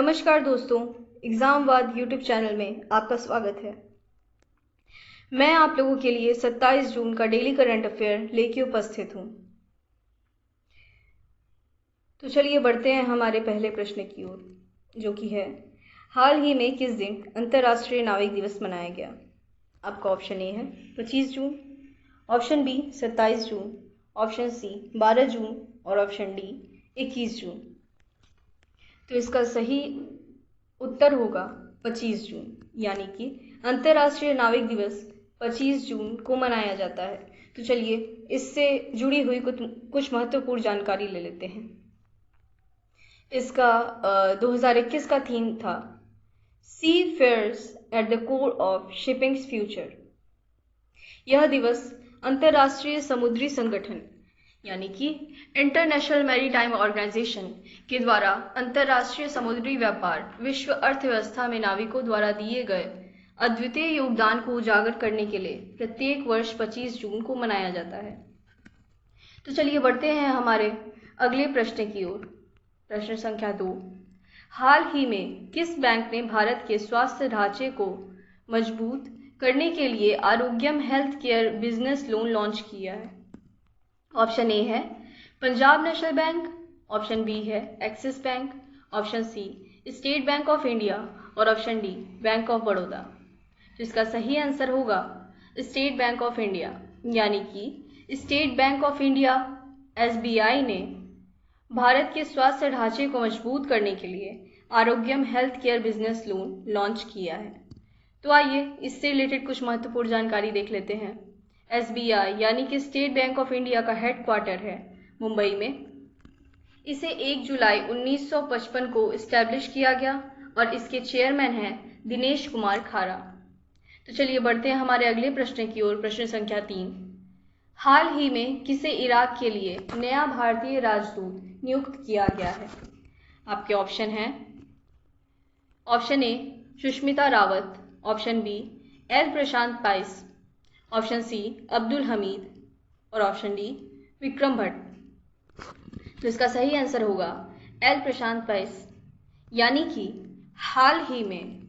नमस्कार दोस्तों, एग्जामवाद YouTube channel में आपका स्वागत है। मैं आप लोगों के लिए 27 जून का डेली करंट अफेयर लेके उपस्थित हूँ। तो चलिए बढ़ते हैं हमारे पहले प्रश्न की ओर, जो कि है हाल ही में किस दिन अंतर्राष्ट्रीय नाविक दिवस मनाया गया। आपका ऑप्शन ए है 25 जून, ऑप्शन बी 27 जून, ऑप्शन सी 12 जून और ऑप्शन डी 21 जून। तो इसका सही उत्तर होगा 25 जून, यानी कि अंतर्राष्ट्रीय नाविक दिवस 25 जून को मनाया जाता है। तो चलिए इससे जुड़ी हुई कुछ महत्वपूर्ण जानकारी ले लेते हैं। इसका 2021 का थीम था seafarers at the core of shipping's future. यह दिवस अंतर्राष्ट्रीय समुद्री संगठन यानी कि इंटरनेशनल मैरीटाइम ऑर्गेनाइजेशन के द्वारा अंतर्राष्ट्रीय समुद्री व्यापार, विश्व अर्थव्यवस्था में नाविकों द्वारा दिए गए अद्वितीय योगदान को उजागर करने के लिए प्रत्येक वर्ष 25 जून को मनाया जाता है। तो चलिए बढ़ते हैं हमारे अगले प्रश्न की ओर। प्रश्न संख्या 2, हाल ही में किस बैंक ने भारत के स्वास्थ्य ढांचे को मजबूत करने के लिए Arogyam health care business loan launch किया है। ऑप्शन ए है Punjab National Bank, option B है Axis Bank, option C State Bank of India और option D Bank of Baroda. तो इसका सही आंसर होगा स्टेट बैंक ऑफ इंडिया, यानी कि state Bank of India SBI ने भारत के स्वास्थ्य ढांचे को मजबूत करने के लिए Arogyam health care business loan launch किया है। तो आइए इससे रिलेटेड कुछ महत्वपूर्ण जानकारी देख लेते हैं। SBI यानी कि स्टेट बैंक ऑफ इंडिया का हेडक्वार्टर है मुंबई में। इसे 1 जुलाई 1955 को इस्टेब्लिश किया गया और इसके चेयरमैन हैं दिनेश कुमार खारा। तो चलिए बढ़ते हैं हमारे अगले प्रश्न की ओर। प्रश्न संख्या 3, हाल ही में किसे इराक के लिए नया भारतीय राजदूत नियुक्त किया गया है। आपके ऑप्शन हैं option A Sushmita Rawat, option B L Prashant Paes, option C Abdul Hamid और ऑप्शन डी विक्रम भट्ट। तो इसका सही आंसर होगा एल प्रशांत पाइस, यानी कि हाल ही में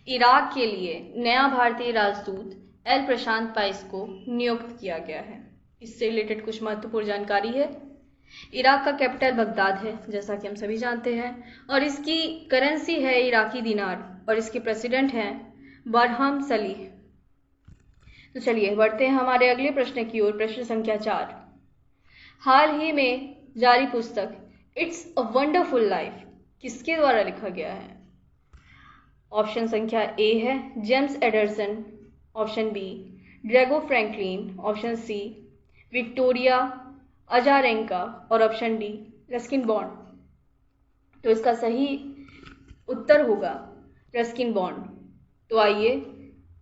इराक के लिए नया भारतीय राजदूत एल प्रशांत पाइस को नियुक्त किया गया है। इससे रिलेटेड कुछ महत्वपूर्ण जानकारी है। इराक का कैपिटल बगदाद है, जैसा कि हम सभी जानते हैं, और इसकी करेंसी है इराकी दिनार और इसके प्रेसिडेंट हैं बरहम सलीह। तो चलिए बढ़ते हैं हमारे अगले प्रश्न की ओर। प्रश्न संख्या 4, हाल ही में जारी पुस्तक इट्स अ वंडरफुल लाइफ किसके द्वारा लिखा गया है। ऑप्शन संख्या ए है James Anderson, option B Drago Franklin, option C Victoria Azarenka और ऑप्शन डी रस्किन बॉन्ड। तो इसका सही उत्तर होगा रस्किन बॉन्ड। तो आइए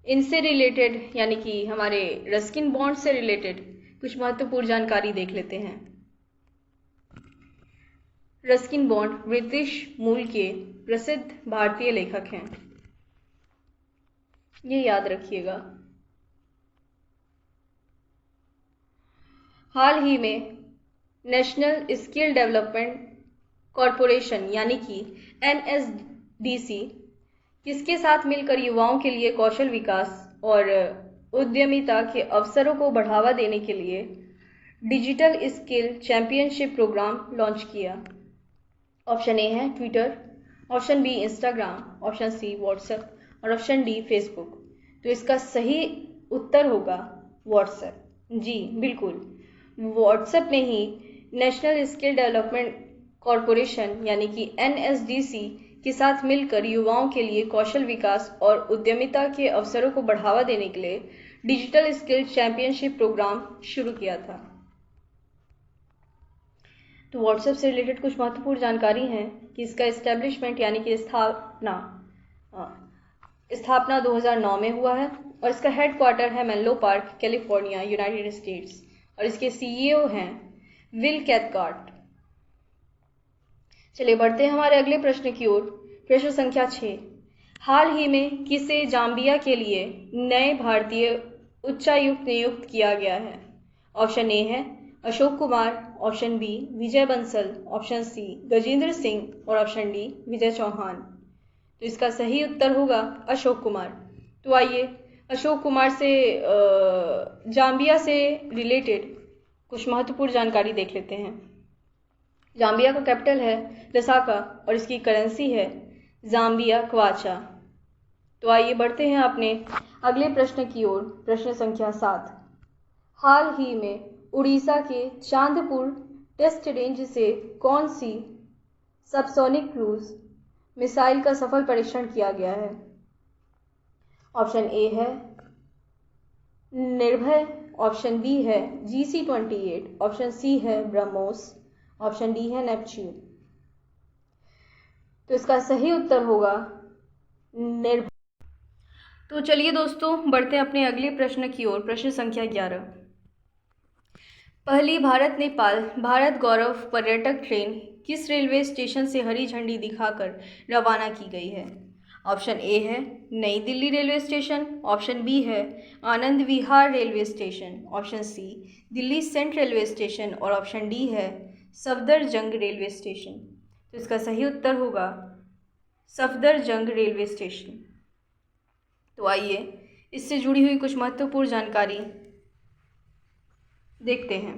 इनसे रिलेटेड यानी कि हमारे रस्किन बॉन्ड से रिलेटेड कुछ महत्वपूर्ण जानकारी देख लेते हैं। रस्किन बॉन्ड ब्रिटिश मूल के प्रसिद्ध भारतीय लेखक हैं, ये याद रखिएगा। हाल ही में नेशनल स्किल डेवलपमेंट कॉरपोरेशन यानी कि NSDC किसके साथ मिलकर युवाओं के लिए कौशल विकास और उद्यमिता के अवसरों को बढ़ावा देने के लिए digital skill championship program launch किया। ऑप्शन ए है Twitter, option B Instagram, option C WhatsApp और ऑप्शन डी फेसबुक। तो इसका सही उत्तर होगा व्हाट्सएप। जी बिल्कुल, व्हाट्सएप ने ही नेशनल स्किल डेवलपमेंट कॉरपोरेशन यानी कि NSDC के साथ मिलकर युवाओं के लिए कौशल विकास और उद्यमिता के अवसरों को बढ़ावा देने के लिए डिजिटल स्किल चैंपियनशिप प्रोग्राम शुरू किया था। तो व्हाट्सएप से रिलेटेड कुछ महत्वपूर्ण जानकारी है कि इसका एस्टेब्लिशमेंट यानी कि स्थापना 2009 में हुआ है और इसका हेडक्वार्टर है Menlo park, California, United states और इसके CEO हैं विल कैथकार्ट। चलिए बढ़ते हैं हमारे अगले प्रश्न की ओर। प्रश्न संख्या 6, हाल ही में किसे जाम्बिया के लिए नए भारतीय उच्चायुक्त नियुक्त किया गया है। ऑप्शन ए है अशोक कुमार, ऑप्शन बी विजय बंसल, ऑप्शन सी गजेंद्र सिंह और ऑप्शन डी विजय चौहान। तो इसका सही उत्तर होगा अशोक कुमार। तो आइए अशोक कुमार से जाम्बिया से रिलेटेड कुछ महत्वपूर्ण जानकारी देख लेते हैं। जाम्बिया का कैपिटल है लसाका और इसकी करेंसी है जाम्बिया क्वाचा। तो आइए बढ़ते हैं अपने अगले प्रश्न की ओर। प्रश्न संख्या 7। हाल ही में उड़ीसा के चांदपुर टेस्ट रेंज से कौन सी सबसोनिक क्रूज मिसाइल का सफल परीक्षण किया गया है? ऑप्शन ए है निर्भय, ऑप्शन बी है GC-28, ऑप्शन सी है ब्रह्मोस, ऑप्शन डी है नेपच्यून। तो इसका सही उत्तर होगा निर्भय। तो चलिए दोस्तों बढ़ते हैं अपने अगले प्रश्न की ओर। प्रश्न संख्या 11। पहली भारत नेपाल भारत गौरव पर्यटक ट्रेन किस रेलवे स्टेशन से हरी झंडी दिखाकर रवाना की गई है? ऑप्शन ए है Nai Delhi railway station, option B है Anand Vihar railway station, option C Delhi central railway station और ऑप्शन डी है सफदरजंग रेलवे स्टेशन। तो इसका सही उत्तर होगा सफदरजंग रेलवे स्टेशन। तो आइए इससे जुड़ी हुई कुछ महत्वपूर्ण जानकारी देखते हैं।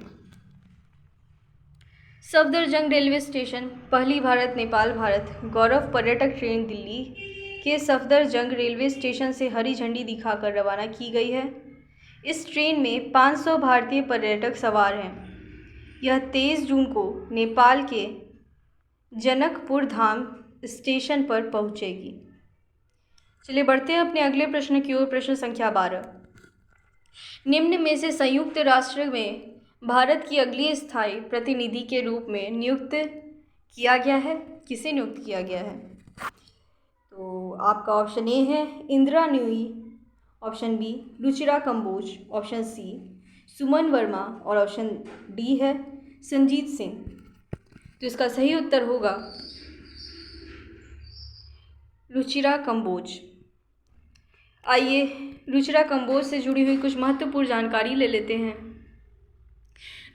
सफदरजंग रेलवे स्टेशन पहली भारत नेपाल भारत गौरव पर्यटक ट्रेन दिल्ली के सफदरजंग रेलवे स्टेशन से हरी झंडी दिखाकर रवाना की गई है। इस ट्रेन में 500 भारतीय पर्यटक सवार हैं। यह 23 जून को नेपाल के जनकपुर धाम स्टेशन पर पहुंचेगी। चलिए बढ़ते हैं अपने अगले प्रश्न की ओर। प्रश्न संख्या 12। निम्न में से संयुक्त राष्ट्र में भारत की अगली स्थायी प्रतिनिधि के रूप में नियुक्त किया गया है? किसे नियुक्त किया गया है? तो आपका ऑप्शन ए है Indira Nooyi, option B Ruchira Kamboj, option C Suman Verma और ऑप्शन डी है संजीत सिंह। तो इसका सही उत्तर होगा रुचिरा कंबोज। आइए रुचिरा कंबोज से जुड़ी हुई कुछ महत्वपूर्ण जानकारी ले लेते हैं।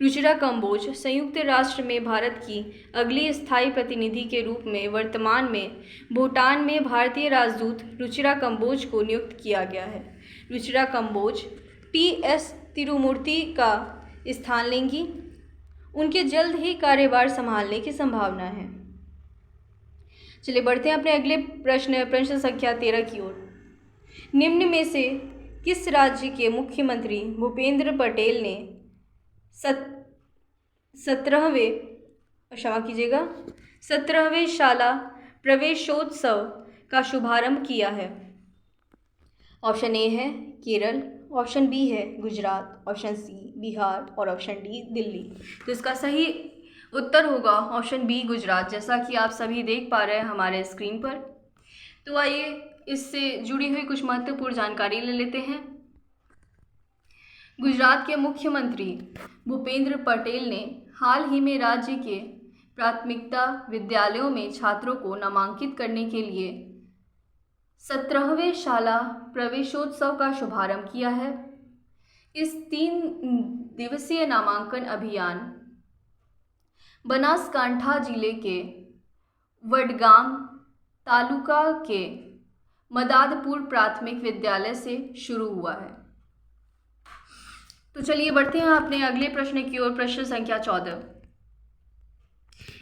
रुचिरा कंबोज संयुक्त राष्ट्र में भारत की अगली स्थायी प्रतिनिधि के रूप में वर्तमान में भूटान में भारतीय राजदूत रुचिरा कंबोज को नियुक्त किया गया है। रुचिरा कंबोज PS तिरुमूर्ति का स्थान लेंगी। उनके जल्द ही कार्यभार संभालने की संभावना है। चलिए बढ़ते हैं अपने अगले प्रश्न संख्या 13 की ओर। निम्न में से किस राज्य के मुख्यमंत्री भूपेंद्र पटेल ने 17वें शाला प्रवेशोत्सव का शुभारंभ किया है? ऑप्शन ए है केरल, ऑप्शन बी है गुजरात, ऑप्शन सी बिहार और ऑप्शन डी दिल्ली। तो इसका सही उत्तर होगा ऑप्शन बी गुजरात, जैसा कि आप सभी देख पा रहे हैं हमारे स्क्रीन पर। तो आइए इससे जुड़ी हुई कुछ महत्वपूर्ण जानकारी ले लेते हैं। गुजरात के मुख्यमंत्री भूपेंद्र पटेल ने हाल ही में राज्य के प्राथमिकता विद्यालयों में छात्रों को नामांकित करने के लिए 17वें शाला प्रवेशोत्सव का शुभारंभ किया है। इस 3 दिवसीय नामांकन अभियान बनासकांठा जिले के वडगाम तालुका के मदादपुर प्राथमिक विद्यालय से शुरू हुआ है। तो चलिए बढ़ते हैं अपने अगले प्रश्न की ओर। प्रश्न संख्या 14।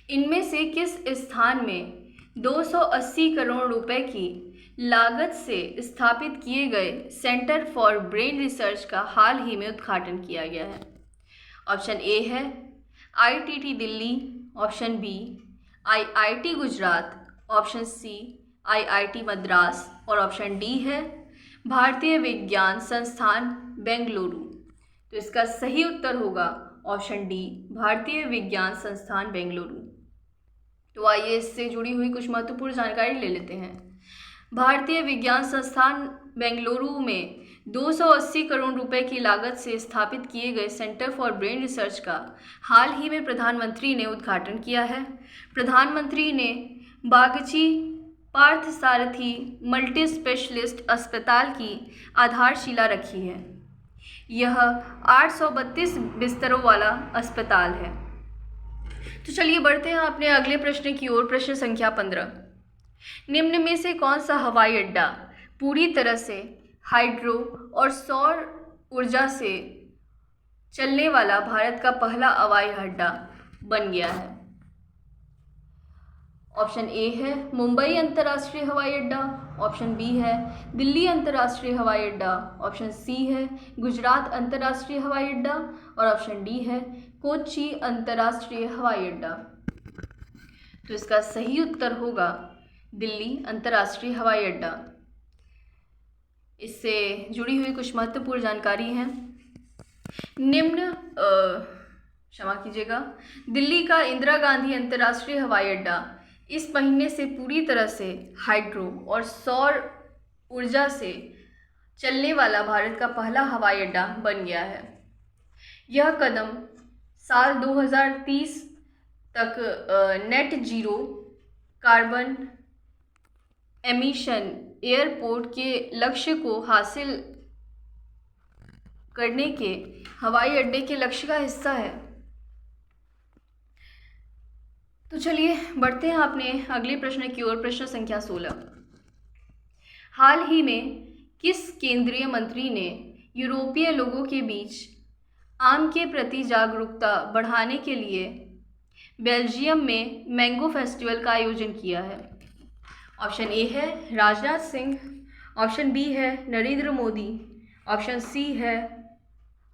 इनमें से किस स्थान में 280 करोड़ रुपए की लागत से स्थापित किए गए सेंटर फॉर ब्रेन रिसर्च का हाल ही में उद्घाटन किया गया है? ऑप्शन ए है IIT Delhi, option B IIT Gujarat, option C IIT Madras और ऑप्शन डी है भारतीय विज्ञान संस्थान बेंगलुरु। तो इसका सही उत्तर होगा ऑप्शन डी भारतीय विज्ञान संस्थान बेंगलुरु। तो आइए इससे जुड़ी हुई कुछ महत्वपूर्ण जानकारी ले लेते हैं। भारतीय विज्ञान संस्थान बेंगलुरु में 280 करोड़ रुपए की लागत से स्थापित किए गए सेंटर फॉर ब्रेन रिसर्च का हाल ही में प्रधानमंत्री ने उद्घाटन किया है। प्रधानमंत्री ने बागची पार्थसारथी मल्टी स्पेशलिस्ट अस्पताल की आधारशिला रखी है। यह 832 बिस्तरों वाला अस्पताल है। तो चलिए बढ़ते हैं अपने अगले प्रश्न की ओर। प्रश्न संख्या 15। निम्न में से कौन सा हवाई अड्डा पूरी तरह से हाइड्रो और सौर ऊर्जा से चलने वाला भारत का पहला हवाई अड्डा बन गया है? ऑप्शन ए है मुंबई अंतर्राष्ट्रीय हवाई अड्डा, ऑप्शन बी है दिल्ली अंतर्राष्ट्रीय हवाई अड्डा, ऑप्शन सी है गुजरात अंतर्राष्ट्रीय हवाई अड्डा और ऑप्शन डी है कोच्चि अंतर्राष्ट्रीय हवाई अड्डा। तो इसका सही उत्तर होगा दिल्ली अंतर्राष्ट्रीय हवाई अड्डा। इससे जुड़ी हुई कुछ महत्वपूर्ण जानकारी हैं। क्षमा कीजिएगा, दिल्ली का इंदिरा गांधी अंतर्राष्ट्रीय हवाई अड्डा इस महीने से पूरी तरह से हाइड्रो और सौर ऊर्जा से चलने वाला भारत का पहला हवाई अड्डा बन गया है। यह कदम साल 2030 तक net zero carbon emission airport के लक्ष्य को हासिल करने के हवाई अड्डे के लक्ष्य का हिस्सा है। तो चलिए बढ़ते हैं अपने अगले प्रश्न की ओर। प्रश्न संख्या 16। हाल ही में किस केंद्रीय मंत्री ने यूरोपीय लोगों के बीच आम के प्रति जागरूकता बढ़ाने के लिए बेल्जियम में मैंगो फेस्टिवल का आयोजन किया है? ऑप्शन ए है राजनाथ सिंह, ऑप्शन बी है नरेंद्र मोदी, ऑप्शन सी है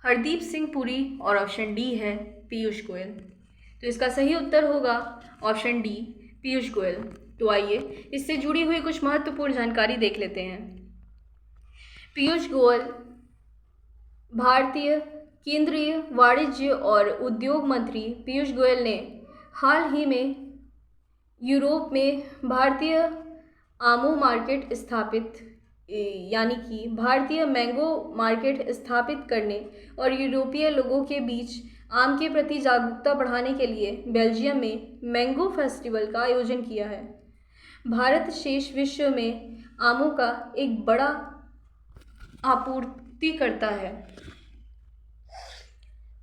हरदीप सिंह पुरी और ऑप्शन डी है पीयूष गोयल। तो इसका सही उत्तर होगा ऑप्शन डी पीयूष गोयल। तो आइए इससे जुड़ी हुई कुछ महत्वपूर्ण जानकारी देख लेते हैं। पीयूष गोयल भारतीय केंद्रीय वाणिज्य और उद्योग मंत्री पीयूष गोयल ने हाल ही में यूरोप में भारतीय आमो मार्केट स्थापित यानी कि भारतीय मैंगो मार्केट स्थापित करने और यूरोपीय लोगों के बीच आम के प्रति जागरूकता बढ़ाने के लिए बेल्जियम में मैंगो फेस्टिवल का आयोजन किया है। भारत शेष विश्व में आमों का एक बड़ा आपूर्ति करता है।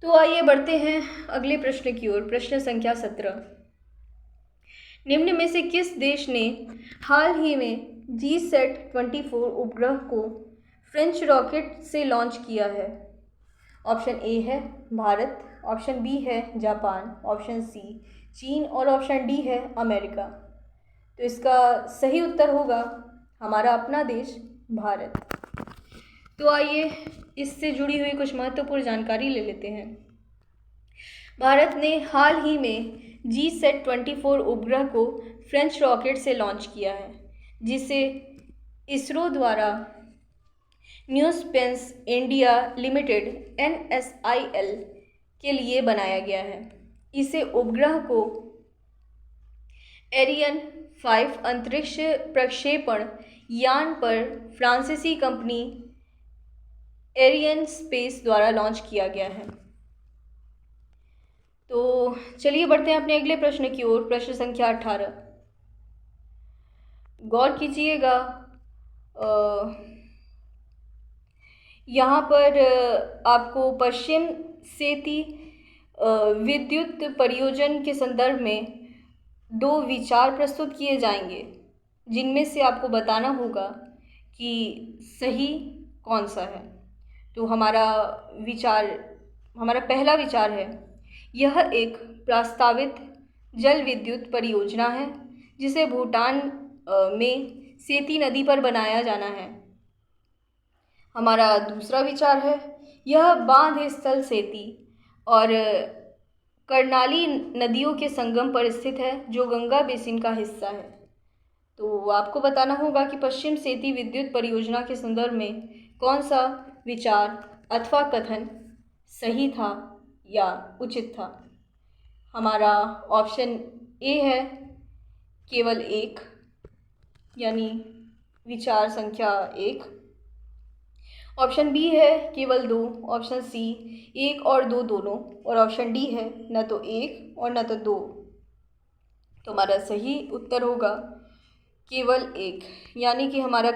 तो आइए बढ़ते हैं अगले प्रश्न की ओर। प्रश्न संख्या 17। निम्न में से किस देश ने हाल ही में GSAT-24 उपग्रह को फ्रेंच रॉकेट से लॉन्च किया है? ऑप्शन ए है भारत, ऑप्शन बी है जापान, ऑप्शन सी चीन और ऑप्शन डी है अमेरिका। तो इसका सही उत्तर होगा हमारा अपना देश भारत। तो आइए इससे जुड़ी हुई कुछ महत्वपूर्ण जानकारी ले लेते हैं। भारत ने हाल ही में GSAT-24 उपग्रह को फ्रेंच रॉकेट से लॉन्च किया है, जिसे इसरो द्वारा new space India limited NSIL के लिए बनाया गया है। इसे उपग्रह को एरियन 5 अंतरिक्ष प्रक्षेपण यान पर फ्रांसीसी कंपनी एरियन स्पेस द्वारा लॉन्च किया गया है। तो चलिए बढ़ते हैं अपने अगले प्रश्न की ओर। प्रश्न संख्या 18। गौर कीजिएगा, यहाँ पर आपको पश्चिम सेती विद्युत परियोजना के संदर्भ में 2 विचार प्रस्तुत किए जाएंगे, जिनमें से आपको बताना होगा कि सही कौन सा है। तो हमारा पहला विचार है, यह एक प्रस्तावित जल विद्युत परियोजना है जिसे भूटान में सेती नदी पर बनाया जाना है। हमारा दूसरा विचार है, यह बांध स्थल सेती और कर्णाली नदियों के संगम पर स्थित है, जो गंगा बेसिन का हिस्सा है। तो आपको बताना होगा कि पश्चिम सेती विद्युत परियोजना के संदर्भ में कौन सा विचार अथवा कथन सही था या उचित था। हमारा ऑप्शन ए है केवल 1, यानी विचार संख्या 1, ऑप्शन बी है केवल 2, ऑप्शन सी 1 और 2 दोनों, और ऑप्शन डी है न तो 1 और न तो 2। तो हमारा सही उत्तर होगा केवल 1, यानी कि हमारा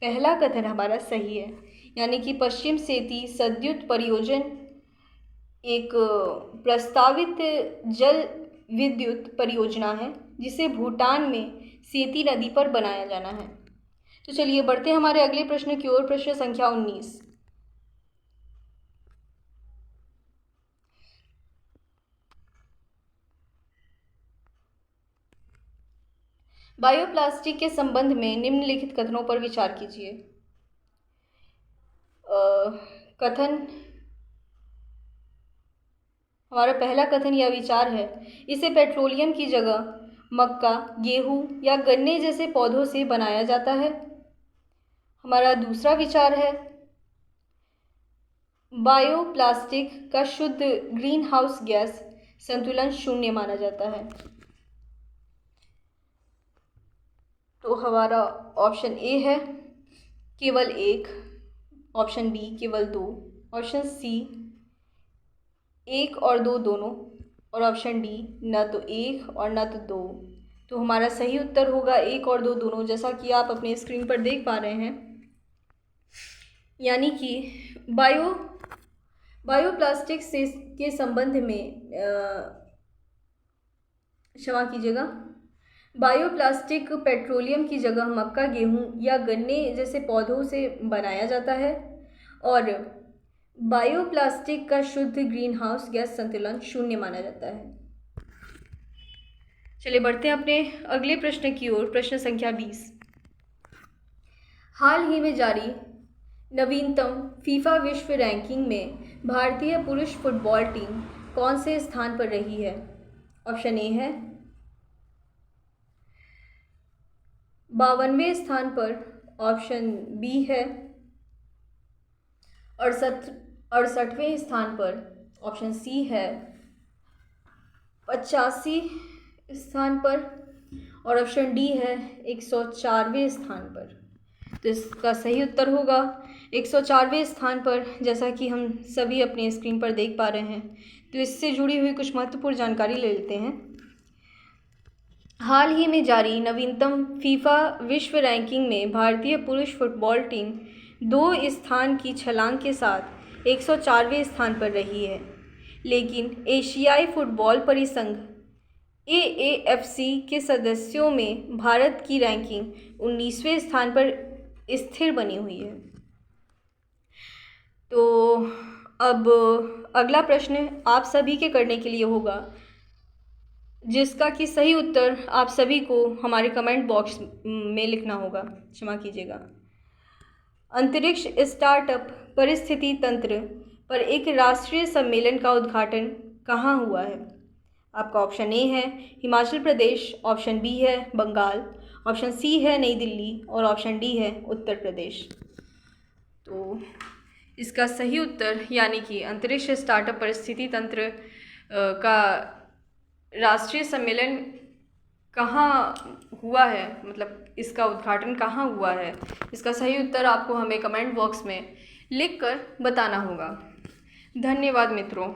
पहला कथन हमारा सही है। यानी कि पश्चिम सेती सद्युत परियोजना एक प्रस्तावित जल विद्युत परियोजना है जिसे भूटान में सेती नदी पर बनाया जाना है। तो चलिए बढ़ते हैं हमारे अगले प्रश्न की ओर। प्रश्न संख्या 19। बायोप्लास्टिक के संबंध में निम्नलिखित कथनों पर विचार कीजिए। कथन, हमारा पहला कथन या विचार है, इसे पेट्रोलियम की जगह मक्का, गेहूं या गन्ने जैसे पौधों से बनाया जाता है। हमारा दूसरा विचार है, बायोप्लास्टिक का शुद्ध ग्रीन हाउस गैस संतुलन शून्य माना जाता है। तो हमारा ऑप्शन ए है केवल 1, ऑप्शन बी केवल 2, ऑप्शन सी 1 और 2 दोनों, और ऑप्शन डी न तो 1 और न तो 2। तो हमारा सही उत्तर होगा 1 और 2 दोनों, जैसा कि आप अपने स्क्रीन पर देख पा रहे हैं। यानी कि बायोप्लास्टिक से के संबंध में क्षमा कीजिएगा, बायोप्लास्टिक पेट्रोलियम की जगह मक्का, गेहूं या गन्ने जैसे पौधों से बनाया जाता है और बायोप्लास्टिक का शुद्ध ग्रीन हाउस गैस संतुलन शून्य माना जाता है। चलिए बढ़ते हैं अपने अगले प्रश्न की ओर। प्रश्न संख्या 20। हाल ही में जारी नवीनतम फीफा विश्व रैंकिंग में भारतीय पुरुष फुटबॉल टीम कौन से स्थान पर रही है? ऑप्शन ए है 52वें स्थान पर, ऑप्शन बी है 68वें स्थान पर, ऑप्शन सी है 85 स्थान पर और ऑप्शन डी है 104वें स्थान पर। तो इसका सही उत्तर होगा 104वें स्थान पर, जैसा कि हम सभी अपने स्क्रीन पर देख पा रहे हैं। तो इससे जुड़ी हुई कुछ महत्वपूर्ण जानकारी ले लेते हैं। हाल ही में जारी नवीनतम फीफा विश्व रैंकिंग में भारतीय पुरुष फुटबॉल टीम 2 स्थान की छलांग के साथ 104वें स्थान पर रही है, लेकिन एशियाई फुटबॉल परिसंघ AAFC के सदस्यों में भारत की रैंकिंग 19वें स्थान पर स्थिर बनी हुई है। तो अब अगला प्रश्न आप सभी के करने के लिए होगा, जिसका कि सही उत्तर आप सभी को हमारे कमेंट बॉक्स में लिखना होगा। क्षमा कीजिएगा। अंतरिक्ष स्टार्टअप परिस्थिति तंत्र पर एक राष्ट्रीय सम्मेलन का उद्घाटन कहाँ हुआ है? आपका ऑप्शन ए है हिमाचल प्रदेश, ऑप्शन बी है बंगाल, ऑप्शन सी है नई दिल्ली और ऑप्शन डी है उत्तर प्रदेश। तो इसका सही उत्तर यानी कि अंतरिक्ष स्टार्टअप परिस्थिति तंत्र का राष्ट्रीय सम्मेलन कहाँ हुआ है, मतलब इसका उद्घाटन कहाँ हुआ है, इसका सही उत्तर आपको हमें कमेंट बॉक्स में लिखकर बताना होगा। धन्यवाद मित्रों।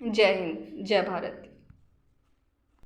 जय हिंद, जय भारत।